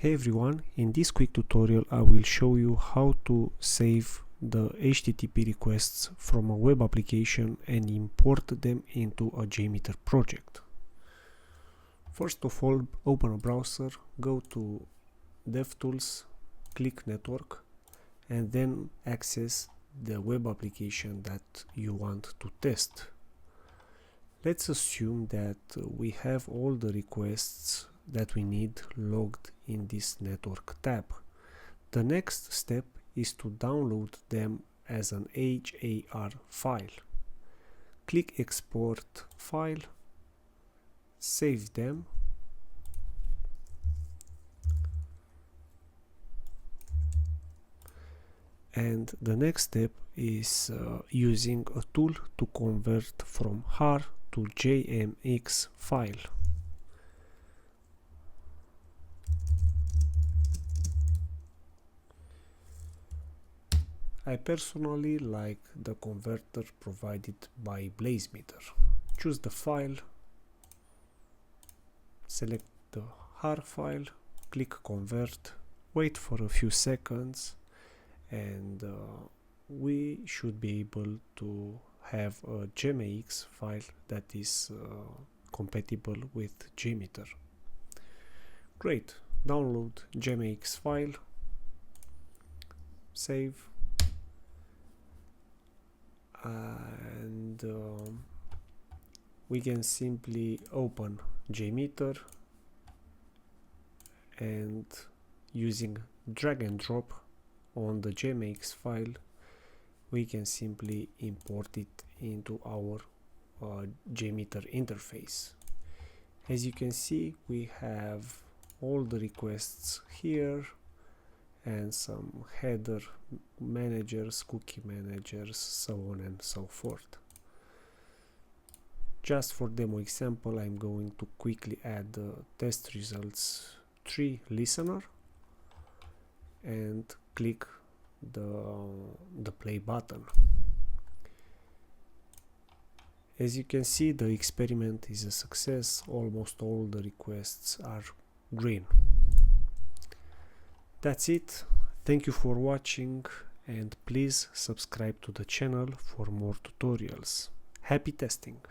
Hey everyone, in this quick tutorial I will show you how to save the HTTP requests from a web application and import them into a JMeter project. First of all, open a browser, go to DevTools, click Network, and then access the web application that you want to test. Let's assume that we have all the requests that we need logged in this network tab. The next step is to download them as an HAR file. Click Export File, save them, and the next step is using a tool to convert from HAR to JMX file. I personally like the converter provided by JMeter. Choose the file, select the HAR file, click Convert, wait for a few seconds, and we should be able to have a JMX file that is compatible with JMeter. Great, download JMX file, save, and we can simply open JMeter and using drag and drop on the JMX file we can simply import it into our JMeter interface. As you can see, we have all the requests here and some header managers, cookie managers, so on and so forth. Just for demo example, I'm going to quickly add the test results 3 listener and click the play button. As you can see, the experiment is a success. Almost all the requests are green. That's it. Thank you for watching and please subscribe to the channel for more tutorials. Happy testing!